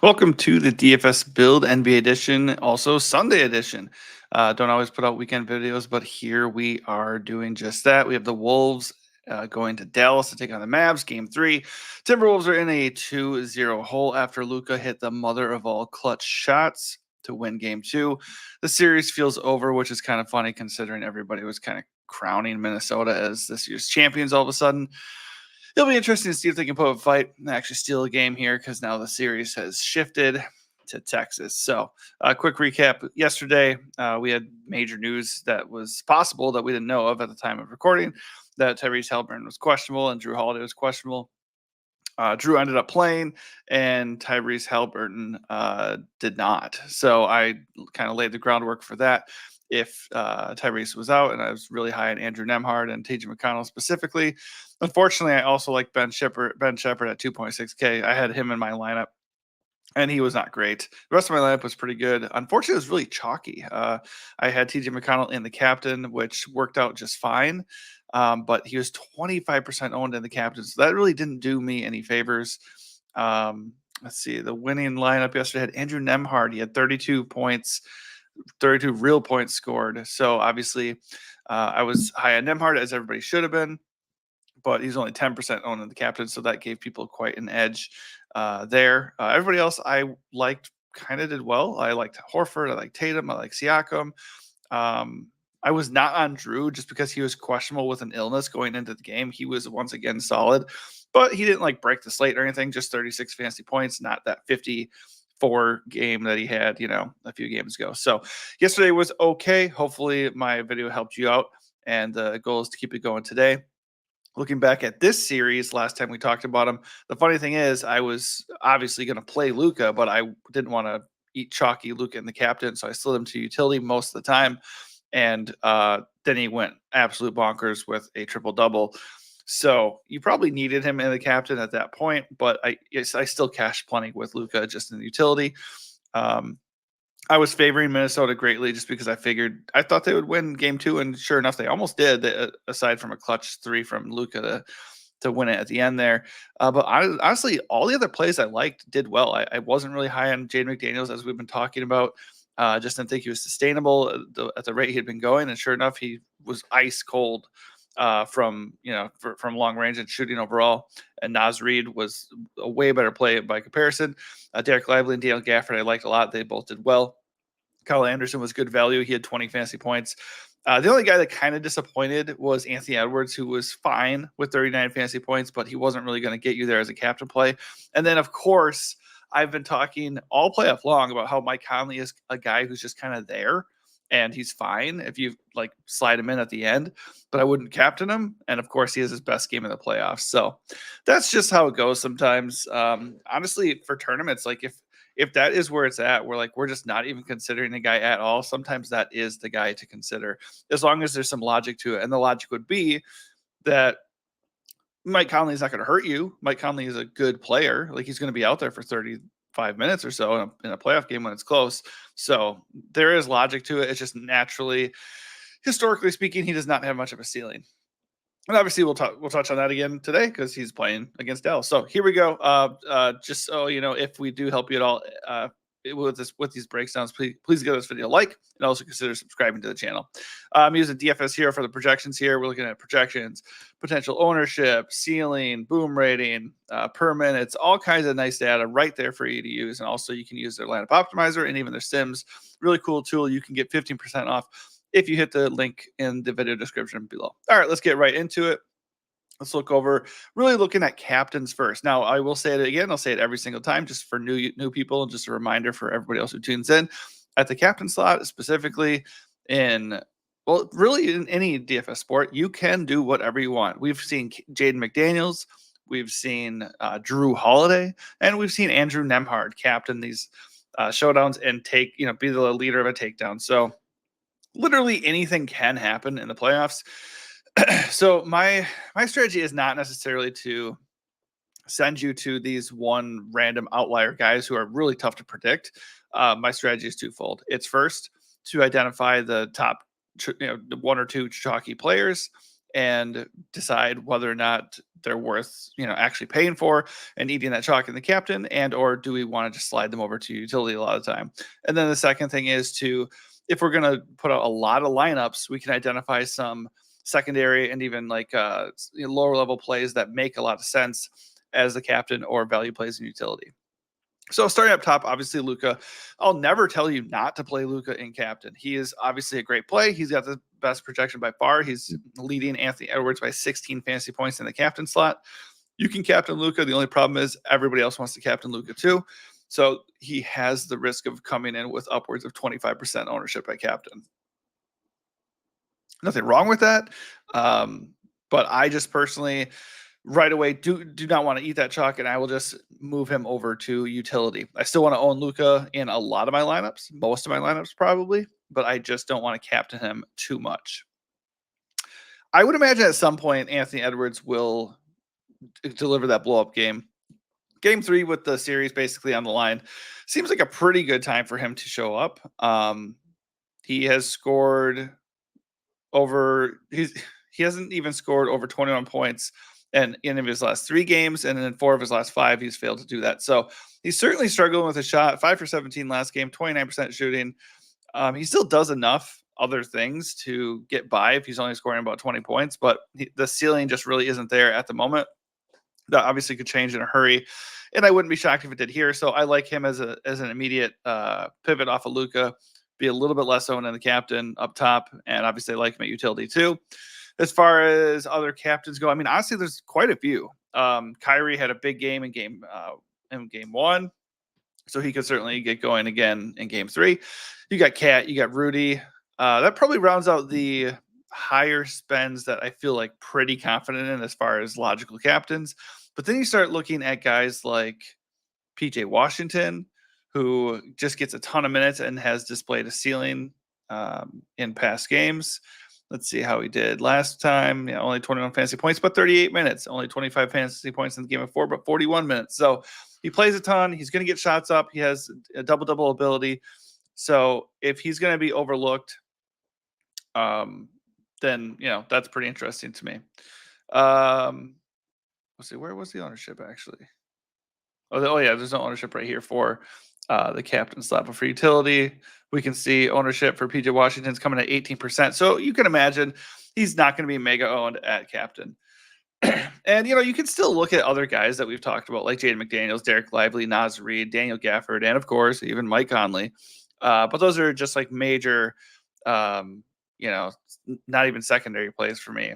Welcome to the DFS Build NBA edition, also Sunday edition. Don't always put out weekend videos, but here we are doing just that. We have the Wolves going to Dallas to take on the Mavs, game 3. Timberwolves are in a 2-0 hole after Luka hit the mother of all clutch shots to win game 2. The series feels over, which is kind of funny considering everybody was kind of crowning Minnesota as this year's champions all of a sudden. It'll be interesting to see if they can put up a fight and actually steal a game here because now the series has shifted to Texas. So, quick recap. Yesterday, we had major news that was possible that we didn't know of at the time of recording, that Tyrese Halliburton was questionable and Drew Holiday was questionable. Drew ended up playing, and Tyrese Halliburton did not. So I kind of laid the groundwork for that. If Tyrese was out, and I was really high on Andrew Nemhard and TJ McConnell specifically. Unfortunately, I also like Ben Shepherd at 2.6K. I had him in my lineup, and he was not great. The rest of my lineup was pretty good. Unfortunately, it was really chalky. I had TJ McConnell in the captain, which worked out just fine. But he was 25% owned in the captain, so that really didn't do me any favors. Let's see. The winning lineup yesterday had Andrew Nemhard. He had 32 points, 32 real points scored. So obviously, I was high on Nemhard, as everybody should have been, but he's only 10% owned in the captain, so that gave people quite an edge there. Everybody else I liked kind of did well. I liked Horford, I liked Tatum, I liked Siakam. I was not on Drew just because he was questionable with an illness going into the game. He was once again solid, but he didn't like break the slate or anything, just 36 fantasy points, not that 54 game that he had, a few games ago. So yesterday was okay. Hopefully my video helped you out, and the goal is to keep it going today. Looking back at this series, last time we talked about him, the funny thing is I was obviously going to play Luka, but I didn't want to eat chalky Luka in the captain, so I slid him to utility most of the time. And then he went absolute bonkers with a triple-double. So you probably needed him in the captain at that point, but I still cashed plenty with Luka just in the utility. I was favoring Minnesota greatly just because I thought they would win game 2, and sure enough, they almost did, aside from a clutch 3 from Luka to win it at the end there. But honestly, all the other plays I liked did well. I wasn't really high on Jaden McDaniels, as we've been talking about. Just didn't think he was sustainable at the rate he had been going, and sure enough, he was ice cold from long range and shooting overall. And Naz Reid was a way better play by comparison. Derek Lively and Daniel Gafford I liked a lot. They both did well. Kyle Anderson was good value. He had 20 fantasy points. The only guy that kind of disappointed was Anthony Edwards, who was fine with 39 fantasy points, but he wasn't really going to get you there as a captain play. And then, of course, I've been talking all playoff long about how Mike Conley is a guy who's just kind of there, and he's fine if you slide him in at the end, but I wouldn't captain him. And of course, he has his best game in the playoffs. So that's just how it goes sometimes. Honestly, for tournaments, if that is where it's at, we're just not even considering the guy at all. Sometimes that is the guy to consider, as long as there's some logic to it. And the logic would be that Mike Conley is not going to hurt you. Mike Conley is a good player. He's going to be out there for 35 minutes or so in a playoff game when it's close. So there is logic to it. It's just naturally, historically speaking, he does not have much of a ceiling. And obviously, we'll touch on that again today because he's playing against Dallas. So here we go. Just so you know, if we do help you at all with these breakdowns, please give this video a like, and also consider subscribing to the channel. I'm using DFS Hero for the projections here. We're looking at projections, potential ownership, ceiling, boom rating, per minutes, all kinds of nice data right there for you to use. And also, you can use their lineup optimizer and even their sims. Really cool tool. You can get 15% off if you hit the link in the video description below. All right, let's get right into it. Let's really looking at captains first. Now, I will say it again. I'll say it every single time just for new people, and just a reminder for everybody else who tunes in. At the captain slot, specifically really in any DFS sport, you can do whatever you want. We've seen Jaden McDaniels, we've seen Drew Holiday, and we've seen Andrew Nemhard captain these showdowns and be the leader of a takedown. So literally anything can happen in the playoffs. So my strategy is not necessarily to send you to these one random outlier guys who are really tough to predict. My strategy is twofold. It's first to identify the top, one or two chalky players, and decide whether or not they're worth, actually paying for and eating that chalk in the captain, and or do we want to just slide them over to utility a lot of the time. And then the second thing is to, if we're going to put out a lot of lineups, we can identify some secondary and even like lower level plays that make a lot of sense as the captain or value plays in utility. So starting up top, obviously Luka. I'll never tell you not to play Luka in captain. He is obviously a great play. He's got the best projection by far. He's leading Anthony Edwards by 16 fantasy points in the captain slot. You can captain Luka. The only problem is everybody else wants to captain Luka too. So he has the risk of coming in with upwards of 25% ownership by captain. Nothing wrong with that. But I just personally right away do not want to eat that chalk, and I will just move him over to utility. I still want to own Luka in a lot of my lineups, most of my lineups probably, but I just don't want to captain him too much. I would imagine at some point Anthony Edwards will deliver that blow up game. Game 3 with the series basically on the line seems like a pretty good time for him to show up. He has scored over he hasn't even scored over 21 points and in his last 3 games, and in 4 of his last 5 he's failed to do that. So he's certainly struggling with a shot. 5 for 17 last game, 29% shooting. He still does enough other things to get by if he's only scoring about 20 points, but the ceiling just really isn't there at the moment. That obviously could change in a hurry, and I wouldn't be shocked if it did here. So I like him as an immediate pivot off of Luka, be a little bit less owned in the captain up top, and obviously I like him at utility too. As far as other captains go, I mean, honestly, there's quite a few. Kyrie had a big game in game 1, so he could certainly get going again in game 3. You got Cat, you got Rudy. That probably rounds out the higher spends that I feel like pretty confident in as far as logical captains. But then you start looking at guys like PJ Washington, who just gets a ton of minutes and has displayed a ceiling in past games. Let's see how he did last time. Yeah, only 21 fantasy points, but 38 minutes. Only 25 fantasy points in the game of 4, but 41 minutes. So he plays a ton. He's going to get shots up. He has a double-double ability. So if he's going to be overlooked, then, that's pretty interesting to me. Let's see, where was the ownership actually? Oh yeah, there's no ownership right here for the captain slot. But for utility, we can see ownership for PJ Washington's coming at 18%. So you can imagine he's not going to be mega owned at captain. And, you can still look at other guys that we've talked about, like Jaden McDaniels, Derek Lively, Naz Reid, Daniel Gafford, and of course, even Mike Conley. But those are just like major, not even secondary plays for me.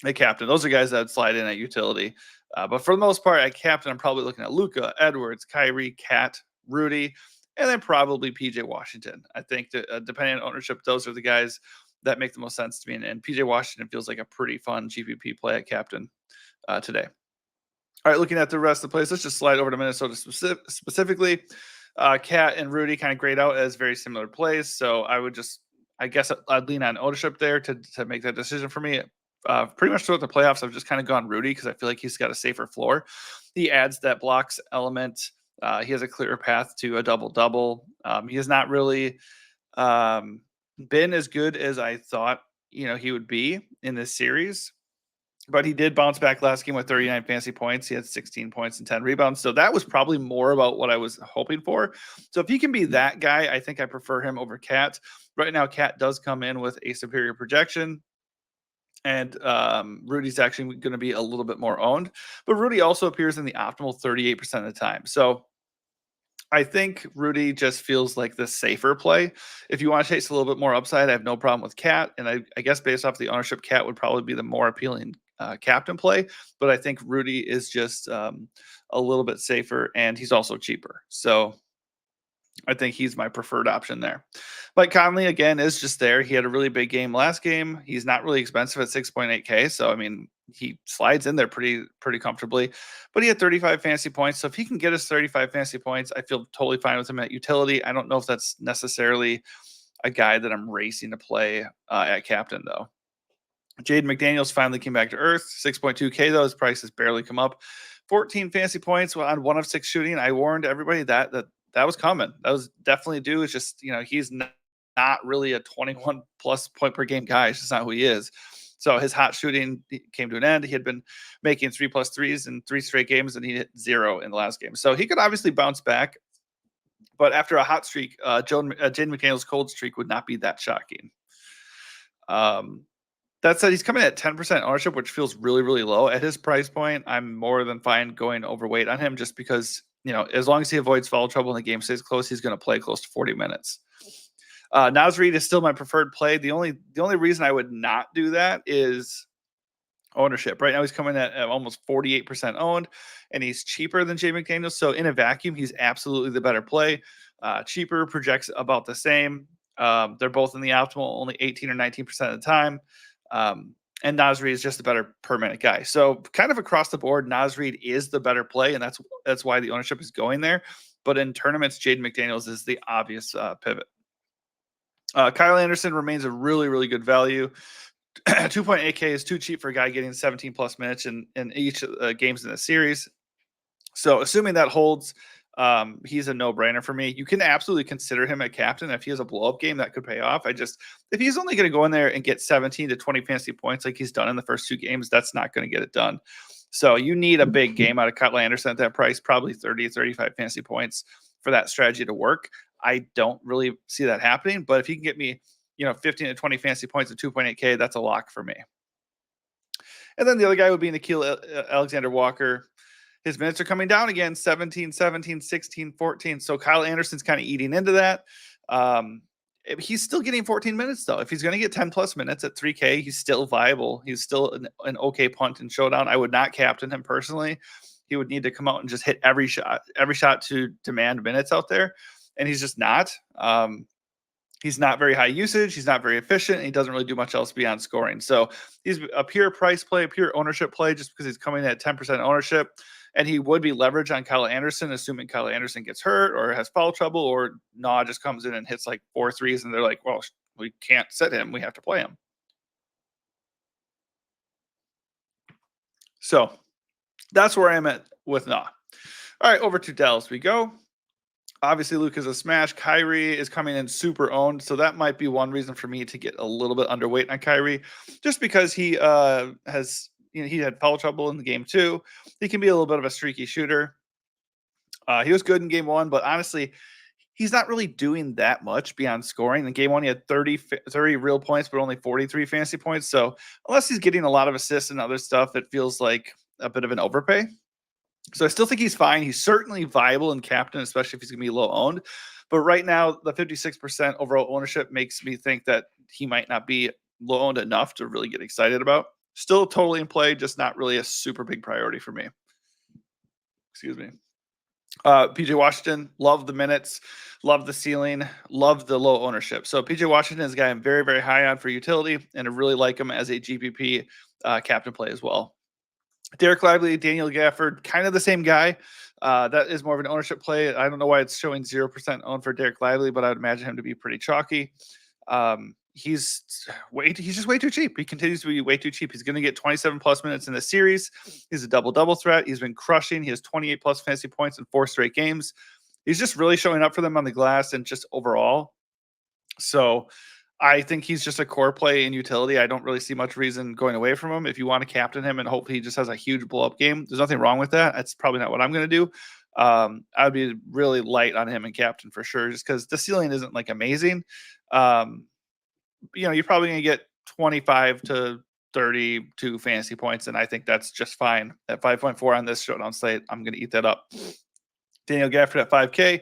At captain, those are guys that would slide in at utility. But for the most part, at captain, I'm probably looking at Luka, Edwards, Kyrie, Cat, Rudy, and then probably PJ Washington. I think that depending on ownership, those are the guys that make the most sense to me. And PJ Washington feels like a pretty fun GPP play at captain today. All right, looking at the rest of the plays, let's just slide over to Minnesota specifically. Cat and Rudy kind of grade out as very similar plays. So I guess I'd lean on ownership there to make that decision for me. Pretty much throughout the playoffs, I've just kind of gone Rudy because I feel like he's got a safer floor. He adds that blocks element. He has a clearer path to a double-double. He has not really been as good as I thought, he would be in this series. But he did bounce back last game with 39 fantasy points. He had 16 points and 10 rebounds. So that was probably more about what I was hoping for. So if he can be that guy, I think I prefer him over Cat. Right now, Cat does come in with a superior projection. And Rudy's actually going to be a little bit more owned. But Rudy also appears in the optimal 38% of the time. So I think Rudy just feels like the safer play. If you want to chase a little bit more upside, I have no problem with Cat. And I guess based off the ownership, Cat would probably be the more appealing captain play. But I think Rudy is just a little bit safer, and he's also cheaper. So I think he's my preferred option there. Mike Conley, again, is just there. He had a really big game last game. He's not really expensive at 6.8K. So, I mean, he slides in there pretty comfortably. But he had 35 fantasy points. So if he can get us 35 fantasy points, I feel totally fine with him at utility. I don't know if that's necessarily a guy that I'm racing to play at captain, though. Jaden McDaniels finally came back to earth. 6.2K, though. His price has barely come up. 14 fantasy points on 1 of 6 shooting. I warned everybody that was coming. That was definitely due. It's just, he's not really a 21 plus point per game guy. It's just not who he is. So his hot shooting came to an end. He had been making 3+3s in 3 straight games, and he hit 0 in the last game. So he could obviously bounce back. But after a hot streak, Jaden McDaniels' cold streak would not be that shocking. That said, he's coming at 10% ownership, which feels really, really low. At his price point, I'm more than fine going overweight on him just because, as long as he avoids foul trouble and the game stays close, he's going to play close to 40 minutes. Naz Reid is still my preferred play. The only reason I would not do that is ownership. Right now, he's coming at almost 48% owned, and he's cheaper than Jay McDaniels. So in a vacuum, he's absolutely the better play. Cheaper, projects about the same. They're both in the optimal, only 18 or 19% of the time. And Naz Reid is just a better per minute guy. So kind of across the board, Naz Reid is the better play, and that's why the ownership is going there. But in tournaments, Jaden McDaniels is the obvious pivot. Kyle Anderson remains a really, really good value. 2.8K is too cheap for a guy getting 17 plus minutes in each games in the series. So assuming that holds, he's a no-brainer for me. You can absolutely consider him a captain. If he has a blow-up game, that could pay off. If he's only going to go in there and get 17 to 20 fantasy points like he's done in the first 2 games, that's not going to get it done. So you need a big game out of Kyle Anderson at that price, probably 30, 35 fantasy points for that strategy to work. I don't really see that happening, but if he can get me, 15 to 20 fantasy points at 2.8K, that's a lock for me. And then the other guy would be Nickeil Alexander-Walker. His minutes are coming down again, 17, 17, 16, 14. So Kyle Anderson's kind of eating into that. He's still getting 14 minutes, though. If he's going to get 10 plus minutes at 3K, he's still viable. He's still an okay punt in Showdown. I would not captain him personally. He would need to come out and just hit every shot to demand minutes out there. And he's just not. He's not very high usage. He's not very efficient. And he doesn't really do much else beyond scoring. So he's a pure price play, a pure ownership play, just because he's coming in at 10% ownership. And he would be leveraged on Kyle Anderson, assuming Kyle Anderson gets hurt or has foul trouble, or just comes in and hits like 4 threes, and they're like, well, we can't sit him. We have to play him. So that's where I'm at with Nah. All right, over to Dallas we go. Obviously, Luke is a smash. Kyrie is coming in super owned, so that might be one reason for me to get a little bit underweight on Kyrie, just because he has, he had foul trouble in the game 2. He can be a little bit of a streaky shooter. He was good in game 1, but honestly, he's not really doing that much beyond scoring. In game 1, he had 30 real points, but only 43 fantasy points. So unless he's getting a lot of assists and other stuff, it feels like a bit of an overpay. So I still think he's fine. He's certainly viable in captain, especially if he's going to be low owned. But right now, the 56% overall ownership makes me think that he might not be low owned enough to really get excited about. Still totally in play, just not really a super big priority for me. Excuse me. PJ Washington, love the minutes, love the ceiling, love the low ownership. So PJ Washington is a guy I'm very, very high on for utility, and I really like him as a GPP captain play as well. Derek Lively, Daniel Gafford, kind of the same guy. That is more of an ownership play. I don't know why it's showing 0% owned for Derek Lively, but I would imagine him to be pretty chalky. He's just way too cheap. He continues to be way too cheap. He's going to get 27 plus minutes in the series. He's a double threat. He's been crushing. He has 28 plus fantasy points in 4 straight games. He's just really showing up for them on the glass and just overall. So I think he's just a core play in utility. I don't really see much reason going away from him. If you want to captain him and hope he just has a huge blow-up game, there's nothing wrong with that. That's probably not what I'm going to do. I would be really light on him and captain for sure, just because the ceiling isn't like amazing. You're probably going to get 25 to 32 fantasy points, and I think that's just fine. At 5.4 on this Showdown slate, I'm going to eat that up. Daniel Gafford at 5K.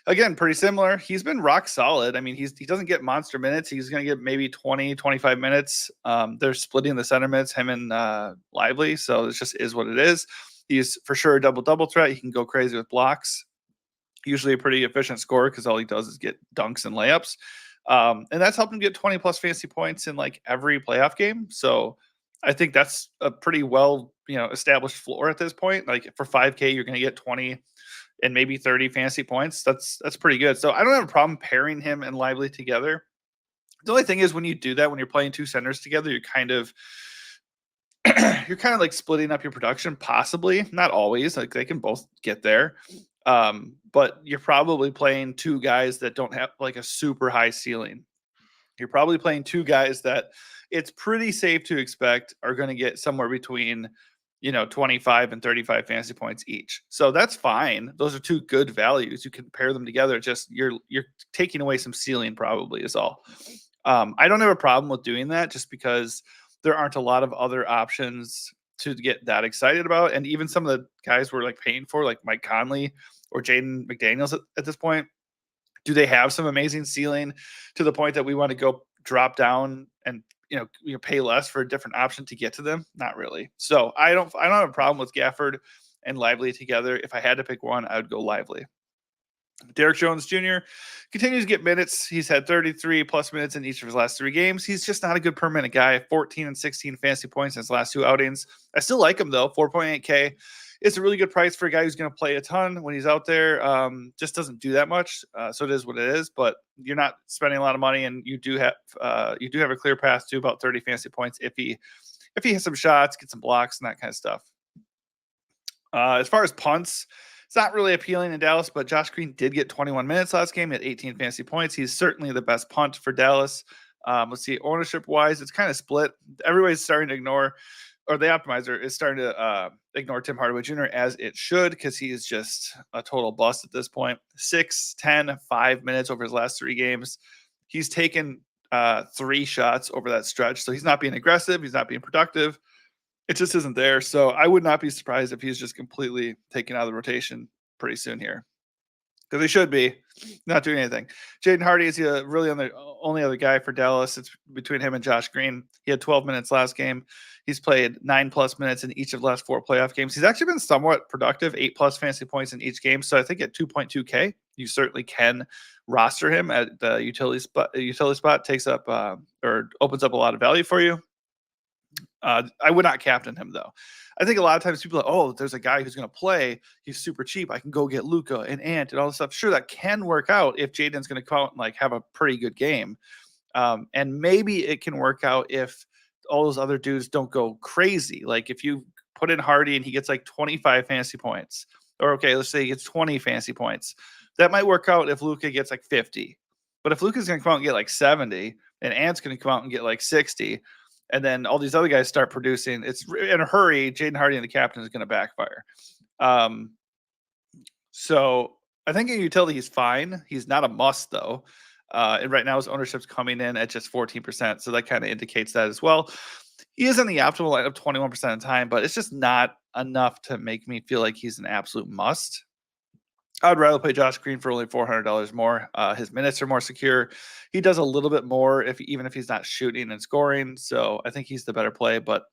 Again, pretty similar. He's been rock solid. I mean, he doesn't get monster minutes. He's going to get maybe 20, 25 minutes. They're splitting the center minutes, him and Lively. So it just is what it is. He's for sure a double threat. He can go crazy with blocks. Usually a pretty efficient scorer because all he does is get dunks and layups. And that's helped him get 20 plus fantasy points in like every playoff game. So I think that's a pretty well, established floor at this point. Like for 5K, you're going to get 20 and maybe 30 fantasy points. That's pretty good. So I don't have a problem pairing him and Lively together. The only thing is when you do that, when you're playing 2 centers together, you're kind of like splitting up your production, possibly. Not always. Like they can both get there. But you're probably playing 2 guys that don't have like a super high ceiling. You're probably playing 2 guys that it's pretty safe to expect are going to get somewhere between 25 and 35 fantasy points each. So that's fine. Those are two good values. You can pair them together. Just you're taking away some ceiling probably is all. I don't have a problem with doing that just because there aren't a lot of other options to get that excited about. And even some of the guys we're like paying for, like Mike Conley or Jaden McDaniels at this point, do they have some amazing ceiling to the point that we want to go drop down and pay less for a different option to get to them? Not really. So I don't have a problem with Gafford and Lively together. If I had to pick one, I would go Lively. Derek Jones Jr. continues to get minutes. He's had 33 plus minutes in each of his last 3 games. He's just not a good per minute guy. 14 and 16 fantasy points in his last 2 outings. I still like him though. 4.8K. It's a really good price for a guy who's going to play a ton when he's out there. Just doesn't do that much. So it is what it is, but you're not spending a lot of money, and you do have a clear path to about 30 fantasy points if he has some shots, get some blocks and that kind of stuff. As far as punts, it's not really appealing in Dallas, but Josh Green did get 21 minutes last game at 18 fantasy points. He's certainly the best punt for Dallas. Let's see, ownership-wise, it's kind of split. Everybody's starting to ignore, or the optimizer is starting to ignore Tim Hardaway Jr. as it should, because he is just a total bust at this point. 6, 10, 5 minutes over his last 3 games. He's taken 3 shots over that stretch, so he's not being aggressive. He's not being productive. It just isn't there. So I would not be surprised if he's just completely taken out of the rotation pretty soon here, because he should be not doing anything. Jaden Hardy is really on the only other guy for Dallas. It's between him and Josh Green. He had 12 minutes last game. He's played 9+ minutes in each of the last 4 playoff games. He's actually been somewhat productive, 8+ fantasy points in each game. So I think at 2.2K, you certainly can roster him at the utility spot. Takes up or opens up a lot of value for you. I would not captain him though. I think a lot of times people are like, oh, there's a guy who's going to play. He's super cheap. I can go get Luka and Ant and all this stuff. Sure, that can work out if Jaden's going to come out and have a pretty good game. And maybe it can work out if all those other dudes don't go crazy. Like if you put in Hardy and he gets 25 fantasy points, or okay, let's say he gets 20 fantasy points. That might work out if Luka gets 50. But if Luka's going to come out and get 70 and Ant's going to come out and get 60, and then all these other guys start producing, it's in a hurry. Jaden Hardy and the captain is going to backfire. So I think in utility, he's fine. He's not a must though. And right now his ownership's coming in at just 14%. So that kind of indicates that as well. He is in the optimal lineup 21% of the time, but it's just not enough to make me feel like he's an absolute must. I'd rather play Josh Green for only $400 more. His minutes are more secure. He does a little bit more even if he's not shooting and scoring. So I think he's the better play, but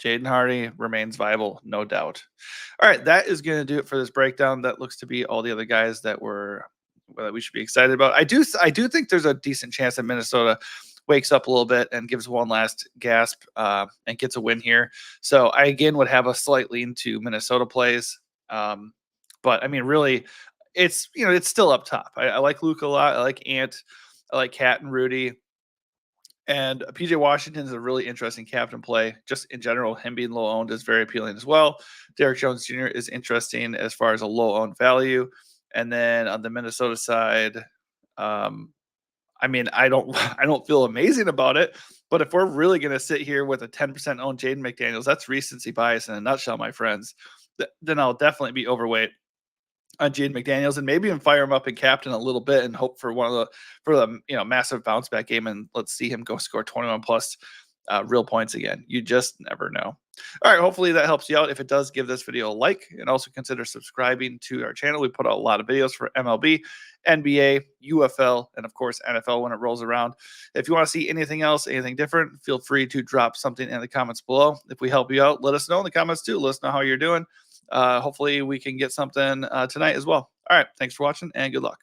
Jaden Hardy remains viable, no doubt. All right, that is going to do it for this breakdown. That looks to be all the other guys that we should be excited about. I do think there's a decent chance that Minnesota wakes up a little bit and gives one last gasp and gets a win here. So I again would have a slight lean to Minnesota plays. But I mean, really, it's still up top. I like Luke a lot. I like Ant. I like Cat and Rudy. And PJ Washington is a really interesting captain play. Just in general, him being low owned is very appealing as well. Derek Jones Jr. is interesting as far as a low owned value. And then on the Minnesota side, I mean, I don't feel amazing about it. But if we're really going to sit here with a 10% owned Jaden McDaniels, that's recency bias in a nutshell, my friends. Then I'll definitely be overweight on Jaden McDaniels, and maybe even fire him up in captain a little bit and hope for the massive bounce back game, and let's see him go score 21 plus real points again. You just never know. All right, hopefully that helps you out. If it does, give this video a like, and also consider subscribing to our channel. We put out a lot of videos for MLB, NBA, UFL, and of course NFL when it rolls around. If you want to see anything else, anything different, feel free to drop something in the comments below. If we help you out, let us know in the comments too. Let us know how you're doing. Hopefully we can get something tonight as well. All right. Thanks for watching and good luck.